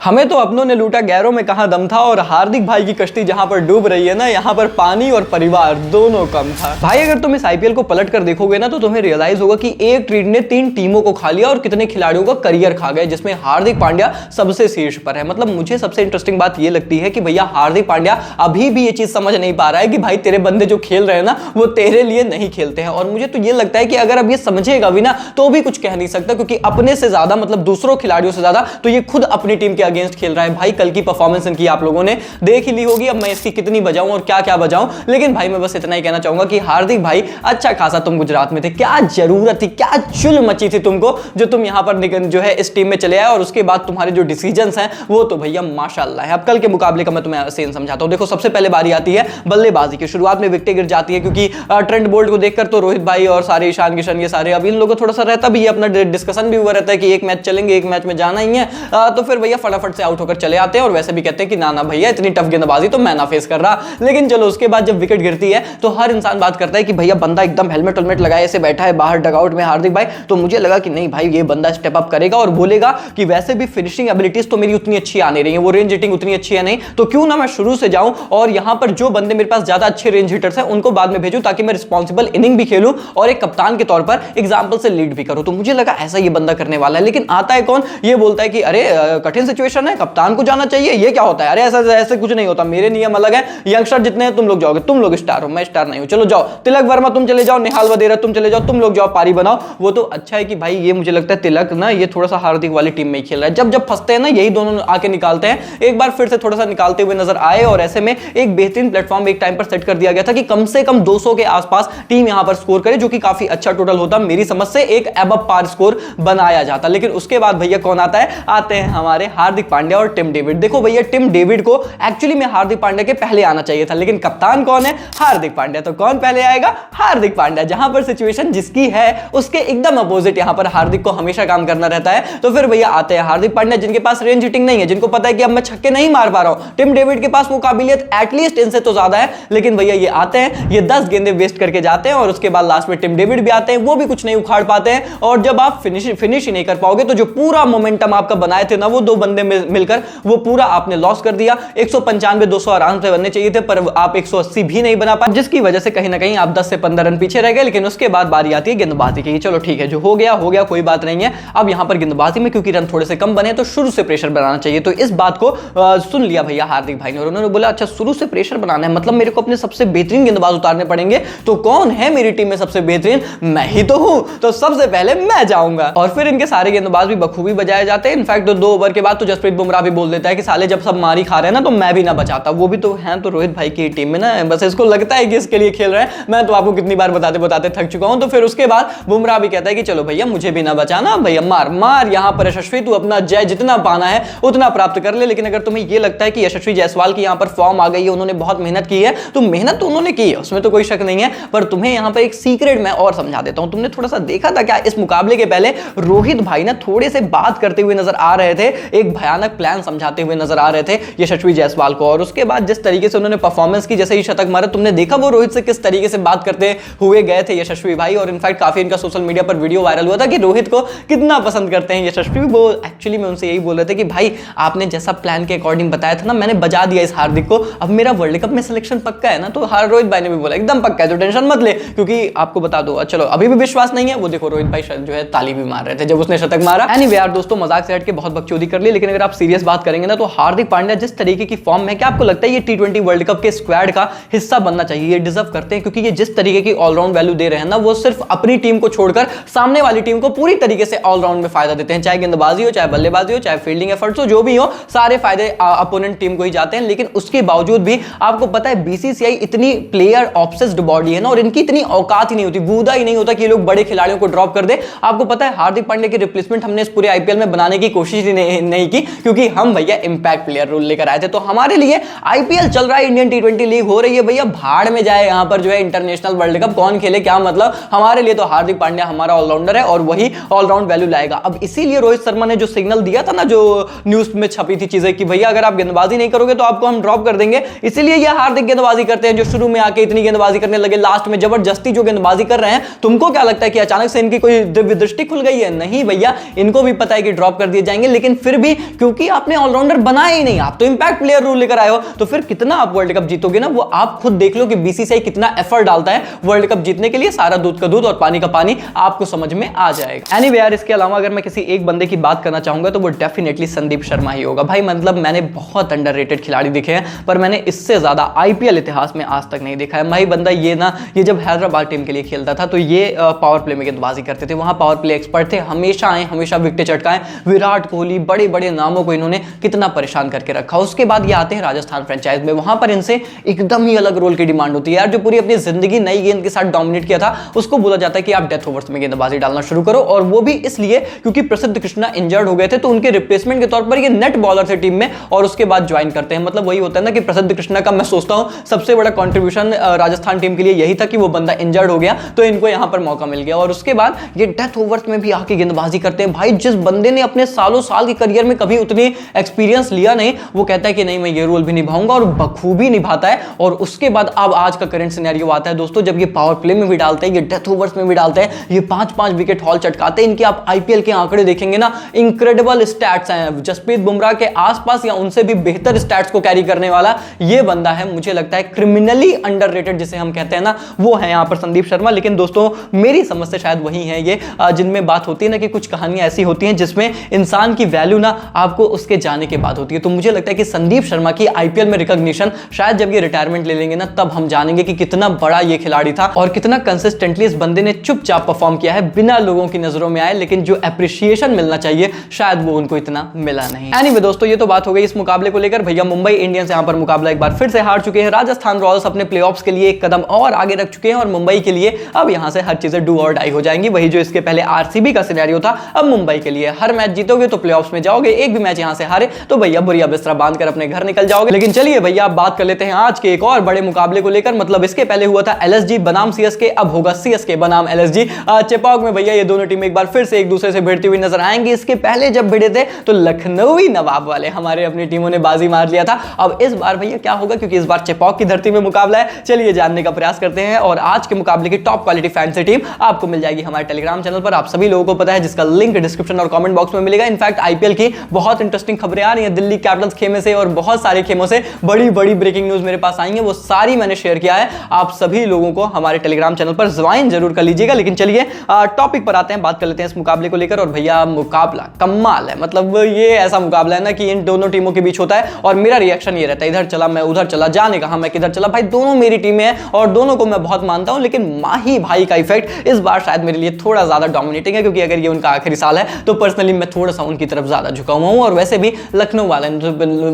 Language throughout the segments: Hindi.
हमें तो अपनों ने लूटा गैरों में कहां दम था, और हार्दिक भाई की कश्ती जहां पर डूब रही है ना, यहां पर पानी और परिवार दोनों कम था। भाई अगर तुम इस आईपीएल को पलट कर देखोगे ना, तो तुम्हें रियलाइज होगा कि एक ट्रेड ने 3 टीमों को खा लिया और कितने खिलाड़ियों का करियर खा गए, जिसमें हार्दिक पांड्या सबसे शीर्ष पर है। मतलब मुझे सबसे इंटरेस्टिंग बात यह लगती है कि भैया हार्दिक पांड्या अभी भी ये चीज समझ नहीं पा रहा है कि भाई तेरे बंदे जो खेल रहे हैं ना, वो तेरे लिए नहीं खेलते हैं। और मुझे तो ये लगता है कि अगर अब ये समझेगा भी ना, तो भी कुछ कह नहीं सकता, क्योंकि अपने से ज्यादा मतलब दूसरों खिलाड़ियों से ज्यादा तो ये खुद अपनी टीम के अगेंस्ट खेल रहा है। भाई कल की परफॉर्मेंस इनकी आप लोगों ने देख ही ली होगी, अब मैं इसकी कितनी बजाऊं और क्या क्या बजाऊं, लेकिन भाई मैं बस इतना ही कहना चाहूंगा कि हार्दिक भाई अच्छा खासा तुम गुजरात में थे, क्या जरूरत थी, क्या चुल मची थी तुमको जो तुम यहां पर जो है इस टीम में चले आए, और उसके बाद तुम्हारे जो डिसीजंस हैं वो तो भैया माशाल्लाह है। अब कल के मुकाबले का मैं तुम्हें सीन समझाता हूं। देखो सबसे पहले बारी आती है बल्लेबाजी की। शुरुआत में विकेटें गिर जाती है, क्योंकि ट्रेंट बोल्ट को देखकर तो रोहित भाई और सारे ईशान किशन ये सारे, अब इन लोगों को थोड़ा सा रहता भी है, अपना डिस्कशन भी हुआ रहता है कि एक मैच चलेंगे, एक मैच में जाना ही है, तो फिर भैया फटाफट से आउट होकर चले आते हैं, और वैसे भी कहते हैं कि ना ना भैया इतनी टफ गेंदबाजी तो मैं ना फेस कर रहा। लेकिन चलो उसके बाद जब विकेट गिरती है तो हर इंसान बात करता है कि भैया बंदा एकदम हेलमेट लगाए ऐसे बैठा है बाहर डगआउट में हार्दिक भाई, तो मुझे लगा कि नहीं भाई ये बंदा स्टेप अप करेगा और बोलेगा कि वैसे भी फिनिशिंग एबिलिटीज तो मेरी उतनी अच्छी आ नहीं रही है, वो रेंज हिटिंग उतनी अच्छी है नहीं, तो क्यों ना मैं शुरू से जाऊं और यहां पर जो बंदे मेरे पास ज्यादा अच्छे रेंज हिटर्स हैं उनको बाद में भेजूं, ताकि मैं रिस्पॉन्सिबल इनिंग भी खेलूं और एक कप्तान के तौर पर एग्जांपल से लीड भी करूं। तो मुझे लगा ऐसा ये बंदा करने वाला है। लेकिन आता है कौन, ये बोलता है कि अरे कठिन सिचुएशन है, कप्तान को जाना चाहिए, ये क्या होता है, अरे ऐसे कुछ नहीं होता, मेरे नियम अलग है, यंगस्टर जितने हैं तुम लोग जाओगे, तुम लोग स्टार हो, मैं स्टार नहीं हूं, चलो जाओ तिलक वर्मा तुम चले जाओ, निहाल वधेरा तुम चले जाओ, तुम लोग जाओ पारी बनाओ। वो तो अच्छा है कि भाई ये मुझे लगता है तिलक ना ये थोड़ा सा हार्दिक वाली टीम में ही खेल रहा है, जब जब फंसते हैं ना यही दोनों आके निकालते हैं, एक बार फिर से थोड़ा सा निकालते हुए नजर आए, और ऐसे में एक बेहतरीन प्लेटफॉर्म एक टाइम पर सेट कर दिया गया था कि कम से कम 200 के आसपास टीम यहां पर स्कोर करे, जो कि काफी अच्छा टोटल होता, मेरी समझ से एक अबव पार स्कोर बनाया जाता। लेकिन उसके बाद भैया कौन आता है, आते हैं हमारे हार्दिक पांड्या और टिम डेविड। देखो भैया टिम डेविड को एक्चुअली में हार्दिक पांड्या के पहले आना चाहिए था, लेकिन कप्तान कौन है, हार्दिक पांड्या, तो कौन पहले आएगा, हार्दिक पांड्या। जहां पर सिचुएशन जिसकी है उसके एकदम अपोजिट यहां पर हार्दिक को हमेशा काम करना रहता है। तो फिर भैया आते हैं हार्दिक पांड्या, जिनके पास रेंज हिटिंग नहीं है, जिनको पता है कि अब मैं छक्के नहीं मार पा रहा हूं, टिम डेविड के पास वो काबिलियत एटलीस्ट इनसे तो ज्यादा है, लेकिन भैया ये आते हैं, ये 10 गेंदें वेस्ट करके जाते हैं, और उसके बाद लास्ट में टिम डेविड भी आते हैं, वो भी कुछ नहीं उखाड़ पाते हैं, और जब आप फिनिश ही नहीं कर पाओगे तो जो पूरा मोमेंटम आपका बनाए थे ना वो दो बंदे मिलकर, वो पूरा आपने लॉस कर दिया। 195 200 आराम से बनने चाहिए थे, पर आप 180 भी नहीं बना पाए, जिसकी वजह से कहीं ना कहीं आप 10 से 15 रन पीछे रह गए। लेकिन उसके बाद बारी आती है गेंदबाजी की। चलो ठीक है, जो हो गया कोई बात नहीं है। अब यहां पर गेंदबाजी में क्योंकि रन थोड़े से कम बने तो शुरू से प्रेशर बनाना चाहिए, तो इस बात को सुन लिया भैया हार्दिक भाई ने, और उन्होंने बोला अच्छा शुरू से प्रेशर बनाना है, मतलब मेरे को अपने सबसे बेहतरीन गेंदबाज उतारने पड़ेंगे। तो कौन है मेरी टीम में सबसे बेहतरीन, मैं ही तो हूं, तो सबसे पहले मैं जाऊंगा। और फिर इनके सारे गेंदबाज भी बखूबी बजाए जाते हैं। इनफैक्ट 2 ओवर के बाद तो जसप्रीत बुमराह भी बोल देता है कि साले जब सब मारी खा रहे हैं ना, तो मैं भी ना बचाता, वो भी तो है तो रोहित भाई की टीम में ना, बस इसको लगता है कि इसके लिए खेल रहे हैं, मैं तो आपको कितनी बार बताते बताते थक चुका हूं। तो फिर उसके बाद बुमराह भी कहता है कि चलो भैया मुझे भी ना बचाना, भैया मार यहां पर यशस्वी तू अपना जय जितना पाना है उतना प्राप्त कर ले। लेकिन अगर तुम्हें यह लगता है कि यशस्वी जायसवाल की यहां पर फॉर्म आ गई है, उन्होंने बहुत मेहनत की है, तो मेहनत तो उन्होंने की है, उसमें तो कोई शक नहीं है, पर तुम्हें यहां पर एक सीक्रेट मैं और समझा देता हूं। तुमने थोड़ा सा देखा था क्या इस मुकाबले के पहले रोहित भाई ना थोड़े से बात करते हुए नजर आ रहे थे, एक भयानक प्लान समझाते हुए नजर आ रहे थे यशस्वी जायसवाल को, और उसके बाद जिस तरीके से उन्होंने परफॉर्मेंस की, जैसे ही शतक मारा, तुमने देखा वो रोहित से किस तरीके से बात करते हुए गए थे यशस्वी भाई। और इनफैक्ट काफी इनका सोशल मीडिया पर वीडियो वायरल हुआ था कि रोहित को कितना पसंद करते हैं यशस्वी। वो एक्चुअली में उनसे यही बोल रहे थे कि भाई आपने जैसा प्लान के अकॉर्डिंग बताया था ना, मैंने बजा दिया इस हार्दिक को, अब मेरा वर्ल्ड कप में सिलेक्शन पक्का है ना। तो रोहित भाई ने भी बोला एकदम पक्का है, तो टेंशन मत ले, क्योंकि आपको बता दो, चलो अभी भी विश्वास नहीं है, वो देखो रोहित भाई जो है ताली भी मार रहे थे जब उसने शतक मारा। एनीवे यार दोस्तों, मजाक से हट के बहुत बकचोदी कर ली, लेकिन अगर आप सीरियस बात करेंगे ना, तो हार्दिक पांड्या जिस तरीके की फॉर्म में, क्या आपको लगता है ये T20 वर्ल्ड कप के स्क्वाड का हिस्सा बनना चाहिए, ये डिजर्व करते हैं, क्योंकि ये जिस तरीके की ऑलराउंड वैल्यू दे रहे हैं ना, वो सिर्फ अपनी टीम को छोड़कर सामने वाली टीम को पूरी तरीके से ऑलराउंड में फायदा देते हैं, चाहे गेंदबाजी हो, चाहे बल्लेबाजी हो, चाहे फील्डिंग एफर्ट्स हो, जो भी हो, सारे फायदे अपोनेंट टीम को ही जाते हैं। लेकिन उसके बावजूद भी आपको पता है बीसीसीआई इतनी प्लेयर ऑब्सेस्ड बॉडी है ना, और इनकी इतनी औकात ही नहीं होती, बूदा ही नहीं होता कि ये लोग बड़े खिलाड़ियों को ड्रॉप कर दे। आपको पता है हार्दिक पांड्या की रिप्लेसमेंट हमने इस पूरे आईपीएल में बनाने की कोशिश ही नहीं की, क्योंकि हम भैया इंपैक्ट प्लेयर रूल लेकर आए थे। तो हमारे लिए आईपीएल चल रहा है, इंडियन T20 लीग हो रही है, भैया भाड़ में जाए यहां पर जो है इंटरनेशनल वर्ल्ड कप कौन खेले, क्या मतलब, हमारे लिए तो हार्दिक पांड्या हमारा ऑलराउंडर है, और वही ऑलराउंड वैल्यू लाएगा। अब इसीलिए रोहित शर्मा ने जो सिग्नल दिया था ना, जो न्यूज में छपी थी चीजें कि भैया अगर आप गेंदबाजी नहीं करोगे तो आपको हम ड्रॉप कर देंगे, इसीलिए ये हार्दिक गेंदबाजी करते हैं, जो शुरू में आके इतनी गेंदबाजी करने लगे, लास्ट में जबरदस्ती जो गेंदबाजी कर रहे हैं। तुमको क्या लगता है कि अचानक से इनकी कोई दिव्य दृष्टि खुल गई है? नहीं भैया, इनको भी पता है कि ड्रॉप कर दिए जाएंगे, लेकिन फिर भी क्योंकि आपने ऑलराउंडर बनाया ही नहीं, आप तो इंपैक्ट प्लेयर रूल लेकर आए हो, तो फिर कितना आप वर्ल्ड कप जीतोगे ना, वो आप खुद देख लो कि बीसीसीआई कितना एफर्ट डालता है वर्ल्ड कप जीतने के लिए। सारा दूध का दूध और पानी का पानी आपको समझ में आ जाएगा। एनीवे यार, इसके अलावा अगर मैं किसी एक बंदे की बात करना चाहूंगा तो वो डेफिनेटली संदीप शर्मा ही होगा। भाई मतलब मैंने बहुत अंडररेटेड खिलाड़ी दिखे हैं, पर मैंने इससे ज्यादा आईपीएल इतिहास में आज तक नहीं देखा है। भाई बंदा ये जब हैदराबाद टीम के लिए खेलता था तो ये पावर प्ले में गेंदबाजी करते थे, वहां पावर प्ले एक्सपर्ट थे, हमेशा आए हमेशा विकेट चटकाए। विराट कोहली, बड़े बड़े नामों को इन्होंने कितना परेशान करके रखा। उसके बाद ये आते हैं राजस्थान फ्रेंचाइज में, वहां पर इनसे एकदम ही अलग रोल की डिमांड होती है यार। जो पूरी अपनी जिंदगी नई गेंद के साथ डोमिनेट किया था, उसको बोला जाता है कि आप डेथ ओवर्स में गेंदबाजी डालना शुरू करो, और वो भी इसलिए क्योंकि प्रसिद्ध कृष्णा इंजर्ड हो गए थे, तो उनके रिप्लेसमेंट के तौर पर ये नेट बॉलर थे टीम में, और उसके बाद ज्वाइन करते हैं। मतलब वही होता है ना कि प्रसिद्ध कृष्णा का मैं सोचता हूं सबसे बड़ा कंट्रीब्यूशन राजस्थान टीम के लिए यही था कि वो बंदा इंजर्ड हो गया तो इनको यहां पर मौका मिल गया, और उसके बाद ये डेथ ओवर्स में भी आके गेंदबाजी करते हैं। भाई जिस बंदे ने अपने सालों साल की करियर में कभी उतनी एक्सपीरियंस लिया नहीं, वो कहता है कि नहीं मैं ये रोल भी निभाऊंगा, और बखूबी निभाता है। और उसके बाद अब आज का करंट सिनेरियो आता है दोस्तों, जब ये पावर प्ले में भी डालते हैं, ये डेथ ओवर्स में भी डालते हैं, ये 5-5 विकेट हॉल चटकाते हैं। इनके आप आईपीएल के आंकड़े देखेंगे ना, इंक्रेडिबल स्टैट्स हैं। जसप्रीत बुमराह के आसपास या उनसे भी बेहतर स्टैट्स को कैरी करने वाला ये बंदा है। मुझे लगता है क्रिमिनली अंडररेटेड जिसे हम कहते हैं ना, वो है यहाँ पर संदीप शर्मा। लेकिन दोस्तों मेरी समझ से शायद वही है ये, जिनमें बात होती है ना कि कुछ कहानियां ऐसी होती हैं जिसमें इंसान की वैल्यू ना आपको उसके जाने के बाद होती है। तो मुझे लगता है कि संदीप शर्मा की आईपीएल में रिकॉग्निशन शायद जब ये रिटायरमेंट ले लेंगे ना, तब हम जानेंगे कि कितना बड़ा ये खिलाड़ी था और कितना कंसिस्टेंटली इस बंदे ने चुपचाप परफॉर्म किया है, बिना लोगों की नजरों में आए। लेकिन जो एप्रिसिएशन मिलना चाहिए शायद वो उनको इतना मिला नहीं। एनीवे दोस्तों, ये तो बात हो गई इस मुकाबले को लेकर। भैया मुंबई इंडियंस यहां पर मुकाबला एक बार फिर से हार चुके हैं। राजस्थान रॉयल्स अपने प्लेऑफ्स के लिए एक कदम और आगे रख चुके हैं, और मुंबई के लिए अब यहां से हर चीजें डू और डाई हो जाएंगी। वही जो इसके पहले आरसीबी का सिनेरियो था, अब मुंबई के लिए हर मैच जीतोगे तो प्लेऑफ्स में जाओगे, एक भी मैच यहां से हारे तो भैया बुरिया बिस्तरा बांध कर अपने घर निकल जाओगे। लेकिन चलिए भैया आप बात कर लेते हैं आज के एक और बड़े मुकाबले को लेकर। मतलब इसके पहले हुआ था एलएसजी बनाम सीएसके, अब होगा सीएसके बनाम एलएसजी। चेपॉक में भैया ये दोनों टीम एक बार फिर से एक दूसरे से भिड़ती हुई नजर आएंगी। इसके पहले जब भिड़े थे तो लखनऊ नवाब वाले हमारे अपनी टीमों ने बाजी मार लिया था। अब इस बार भैया क्या होगा, क्योंकि इस बार चेपॉक की धरती में मुकाबला है। चलिए जानने का प्रयास करते हैं, और आज के मुकाबले की टॉप क्वालिटी फैंसी टीम आपको मिल जाएगी हमारे टेलीग्राम चैनल पर। आप सभी लोगों को पता है, जिसका लिंक डिस्क्रिप्शन और कमेंट बॉक्स में मिलेगा। इनफैक्ट आईपीएल की बहुत इंटरेस्टिंग खबरें आ रही हैं दिल्ली कैपिटल्स खेमे से, और बहुत सारे खेमों से बड़ी बड़ी ब्रेकिंग न्यूज मेरे पास आई है, वो सारी मैंने शेयर किया है। आप सभी लोगों को हमारे टेलीग्राम चैनल पर ज्वाइन जरूर कर लीजिएगा। लेकिन चलिए टॉपिक पर आते हैं, बात कर लेते हैं इस मुकाबले को लेकर। और भैया मुकाबला कमाल है, मतलब ये ऐसा मुकाबला है ना कि इन दोनों टीमों के बीच होता है, और मेरा रिएक्शन ये रहता है इधर चला मैं उधर चला, जाने कहा मैं किधर चला। भाई दोनों मेरी टीमें हैं और दोनों को मैं बहुत मानता हूं, लेकिन माही भाई का इफेक्ट इस बार शायद मेरे लिए थोड़ा ज्यादा डोमिनेटिंग है, क्योंकि अगर ये उनका आखिरी साल है तो पर्सनली मैं थोड़ा सा उनकी तरफ ज्यादा झुका हुआ हूं। और वैसे भी लखनऊ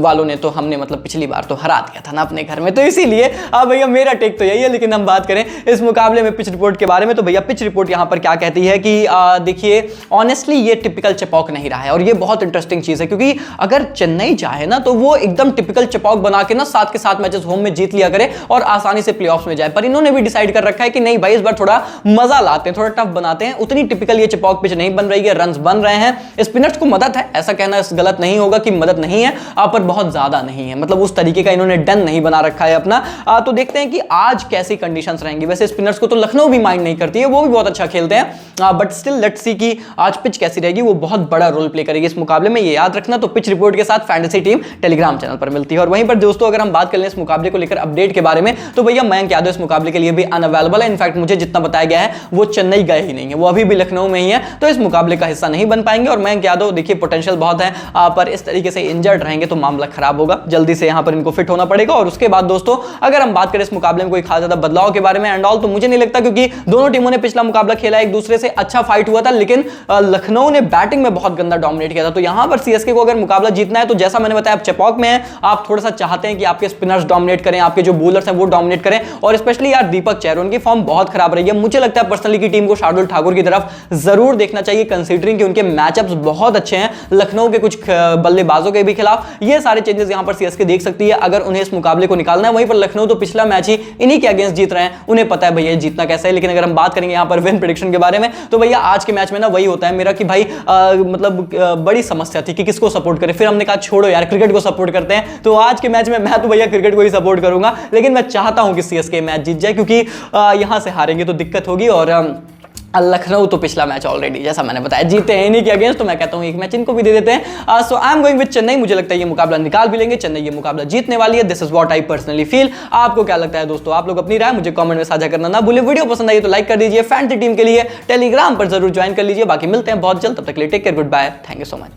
वालों ने तो हमने मतलब पिछली बार तो हरा दिया था ना अपने घर में, तो इसीलिए भैया मेरा टेक तो यही है। लेकिन हम बात करें इस मुकाबले में पिच रिपोर्ट के बारे में, तो भैया पिच रिपोर्ट यहां पर क्या कहती है कि देखिए ऑनेस्टली ये टिपिकल चेपॉक नहीं रहा है, और ये बहुत इंटरेस्टिंग चीज है, क्योंकि अगर चेन्नई चाहे ना तो वो एकदम टिपिकल चेपॉक बना के ना 7 के 7 मैचेस होम में जीत लिया करे और आसानी से प्लेऑफ्स में जाए। पर इन्होंने भी डिसाइड कर रखा है कि नहीं भाई इस बार थोड़ा मजा लाते हैं, थोड़ा टफ बनाते हैं। उतनी टिपिकल ये चेपॉक पिच नहीं बन रही है, रन्स बन रहे हैं। स्पिनर्स को मदद है, ऐसा कहना गलत नहीं होगा कि मदद नहीं है, पर बहुत ज्यादा नहीं है। मतलब उस तरीके का इन्होंने डन नहीं बना रखा है अपना। तो देखते हैं कि आज कैसी कंडीशंस रहेंगी। वैसे स्पिनर्स को तो लखनऊ भी माइंड नहीं करती है, वो भी बहुत अच्छा खेलते हैं, बट स्टिल लेट्स सी कि आज पिच कैसी रहेगी, वो बहुत बड़ा रोल प्ले करेगी इस मुकाबले में, ये याद रखना। तो पिच रिपोर्ट के साथ फैंटेसी टीम टेलीग्राम चैनल पर मिलती है। और वहीं पर दोस्तों अगर हम बात कर लें इस मुकाबले को लेकर अपडेट के बारे में, तो भैया मयंक यादव इस मुकाबले के लिए भी अनअवेलेबल है। इनफैक्ट मुझे जितना बताया गया है वो चेन्नई गए ही नहीं है, वो अभी भी लखनऊ में ही है, तो इस मुकाबले का हिस्सा नहीं बन पाएंगे। और मयंक यादव देखिए पोटेंशियल बहुत है, पर इस तरीके से इंजर्ड रहेंगे तो मामला खराब होगा, जल्दी से यहां पर इनको फिट होना पड़ेगा। और उसके बाद दोस्तों अगर हम बात करें इस मुकाबले में कोई खास ज्यादा बदलाव के बारे में एंड ऑल, तो मुझे नहीं लगता, क्योंकि दोनों टीमों ने पिछला मुकाबला खेला एक दूसरे से, अच्छा फाइट हुआ था, लेकिन लखनऊ ने बैटिंग में बहुत गंदा डोमिनेट किया था। तो यहां पर सीएसके को अगर मुकाबला जीतना है तो जैसा मैंने बताया आप चेपॉक में है, आप थोड़ा सा चाहते हैं कि आपके स्पिनर्स डोमिनेट करें, आपके जो बॉलर्स हैं वो डोमिनेट करें। और स्पेशली यार दीपक चहर, उनकी फॉर्म बहुत खराब रही है। मुझे लगता है पर्सनली की टीम को शार्दुल ठाकुर की तरफ जरूर देखना चाहिए, कंसीडरिंग कि उनके मैचअप्स बहुत अच्छे हैं लखनऊ के कुछ बल्लेबाजों के भी खिलाफ। ये सारे चेंजेस यहां पर सीएसके देख सकती है अगर उन्हें इस मुकाबले को निकालना है। वहीं पर लखनऊ तो पिछला मैच ही इन्हीं के अगेंस्ट जीत रहे हैं, उन्हें पता है भैया जीतना कैसे है। लेकिन अगर हम बात करेंगे यहां पर विन प्रेडिक्शन के बारे में, तो भैया आज के मैच में ना वही होता है मेरा कि भाई मतलब बड़ी समस्या थी कि किसको सपोर्ट करें। फिर हमने कहा छोड़ो यार क्रिकेट को सपोर्ट करते हैं, तो आज के मैच में मैं तो भैया क्रिकेट को ही सपोर्ट करूंगा। लेकिन मैं चाहता हूं कि सीएसके मैच जीत जाए, क्योंकि यहां से हारेंगे तो दिक्कत होगी। और लखनऊ तो पिछला मैच ऑलरेडी जैसा मैंने बताया जीते हैं इन्हीं के अगेंस्ट, तो मैं कहता हूं एक मैच इनको भी दे देते हैं। So I am going with Chennai. मुझे लगता है ये मुकाबला निकाल भी लेंगे, चेन्नई ये मुकाबला जीतने वाली है। This is what I personally feel. आपको क्या लगता है दोस्तों? आप लोग अपनी राय मुझे कमेंट में साझा करना ना भूलिए। वीडियो पसंद आई तो लाइक कर दीजिए। फैंटेसी टीम के लिए टेलीग्राम पर जरूर ज्वाइन कर लीजिए। बाकी मिलते हैं बहुत जल्द, तब तक के लिए take care, good bye, thank you so much.